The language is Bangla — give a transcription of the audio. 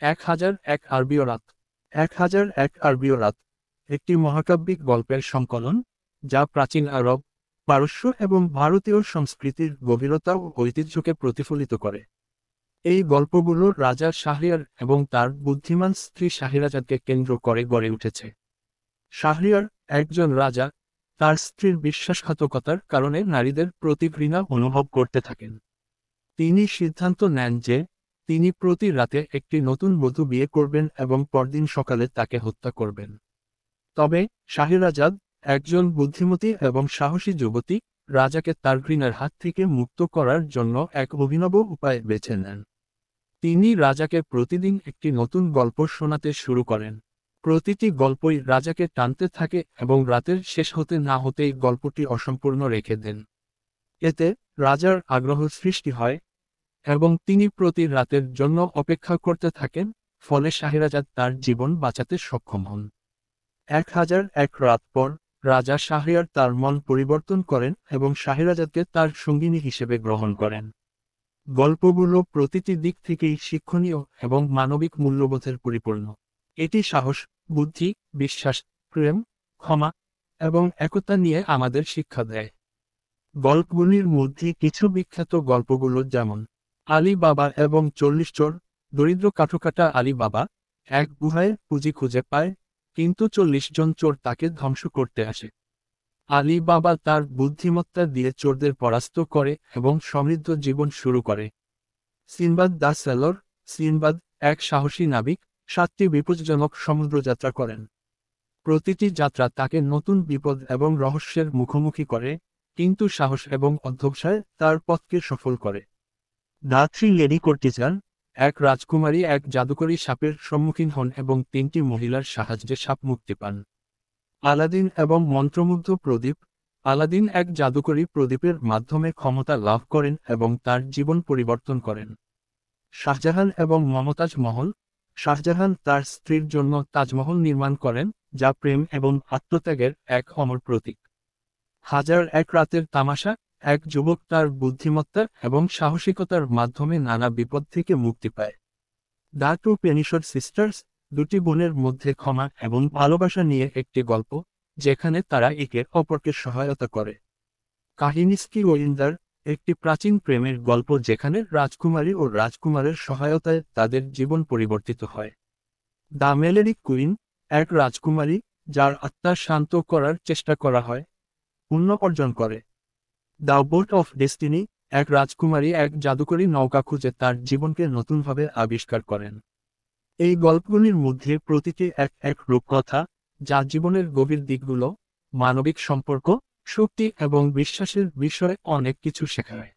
1001 আরবীয় রাত। 1001 আরবীয় রাত একটি মহাকাব্যিক গল্পের সংকলন, যা প্রাচীন আরব, পারস্য এবং ভারতীয় সংস্কৃতির গভীরতা ও ঐতিহ্যকে প্রতিফলিত করে। এই গল্পগুলো রাজা শাহরিয়ার এবং তার বুদ্ধিমান স্ত্রী শাহিরাজাদকে কেন্দ্র করে গড়ে উঠেছে। শাহরিয়ার, একজন রাজা, তার স্ত্রীর বিশ্বাসঘাতকতার কারণে নারীদের প্রতি ঘৃণা অনুভব করতে থাকেন। তিনি সিদ্ধান্ত নেন যে তিনি প্রতি রাতে একটি নতুন বধূ বিয়ে করবেন এবং পরদিন সকালে তাকে হত্যা করবেন। তবে শাহিরাজাদ, একজন বুদ্ধিমতী এবং সাহসী যুবতী, রাজাকে তার ঘৃণার হাত থেকে মুক্ত করার জন্য এক অভিনব উপায় বেছে নেন। তিনি রাজাকে প্রতিদিন একটি নতুন গল্প শোনাতে শুরু করেন। প্রতিটি গল্পই রাজাকে টানতে থাকে এবং রাতের শেষ হতে না হতেই গল্পটি অসম্পূর্ণ রেখে দেন। এতে রাজার আগ্রহ সৃষ্টি হয় এবং তিনি প্রতি রাতের জন্য অপেক্ষা করতে থাকেন, ফলে শাহিরাজাদ তার জীবন বাঁচাতে সক্ষম হন। 1001 রাত পর রাজা শাহরিয়ার তার মন পরিবর্তন করেন এবং শাহিরাজাদকে তার সঙ্গিনী হিসেবে গ্রহণ করেন। গল্পগুলো প্রতিটি দিক থেকেই শিক্ষণীয় এবং মানবিক মূল্যবোধের পরিপূর্ণ। এটি সাহস, বুদ্ধি, বিশ্বাস, প্রেম, ক্ষমা এবং একতা নিয়ে আমাদের শিক্ষা দেয়। গল্পগুলির মধ্যে কিছু বিখ্যাত গল্পগুলো যেমন আলী বাবা এবং 40 চোর। দরিদ্র কাঠোকাটা আলী বাবা এক গুহায় পুঁজি খুঁজে পায়, কিন্তু 40 জন চোর তাকে ধ্বংস করতে আসে। আলী বাবা তার বুদ্ধিমত্তা দিয়ে চোরদের পরাস্ত করে এবং সমৃদ্ধ জীবন শুরু করে। Sinbad the Sailor. সিনবাদ, এক সাহসী নাবিক, 7টি বিপজ্জনক সমুদ্রযাত্রা করেন। প্রতিটি যাত্রা তাকে নতুন বিপদ এবং রহস্যের মুখোমুখি করে, কিন্তু সাহস এবং অধ্যবসায় তার পথকে সফল করে। The three lady courtesan. এক রাজকুমারী এক জাদুকরী সাপের সম্মুখীন হন এবং 3টি মহিলার সাহায্যে সাপ মুক্তি পান। আলাদিন এবং মন্ত্রমুগ্ধ প্রদীপ। আলাদিন এক জাদুকরী প্রদীপের মাধ্যমে ক্ষমতা লাভ করেন এবং তার জীবন পরিবর্তন করেন। শাহজাহান এবং মমতাজ মহল। শাহজাহান তার স্ত্রীর জন্য তাজমহল নির্মাণ করেন, যা প্রেম এবং আত্মত্যাগের এক অমর প্রতীক। 1001 রাতের তামাশা। এক যুবক তার বুদ্ধিমত্তা এবং সাহসিকতার মাধ্যমে নানা বিপদ থেকে মুক্তি পায়। The two punisher sisters. দুটি বোনের মধ্যে ক্ষমা এবং ভালোবাসা নিয়ে একটি গল্প, যেখানে তারা একে অপরকে সহায়তা করে। কাহিনীস্কি গোয়েন্দার। একটি প্রাচীন প্রেমের গল্প যেখানে রাজকুমারী ও রাজকুমারের সহায়তায় তাদের জীবন পরিবর্তিত হয়। দ্য মেলেরিক কুইন। এক রাজকুমারী, যার আত্মা শান্ত করার চেষ্টা করা হয়, পুণ্য অর্জন করে। The boat of destiny. এক রাজকুমারী এক জাদুকরী নৌকা খুঁজে তার জীবনকে নতুনভাবে আবিষ্কার করেন। এই গল্পগুলির মধ্যে প্রতিটি এক এক রূপকথা, যা জীবনের গভীর দিকগুলো, মানবিক সম্পর্ক, শক্তি এবং বিশ্বাসের বিষয়ে অনেক কিছু শেখায়।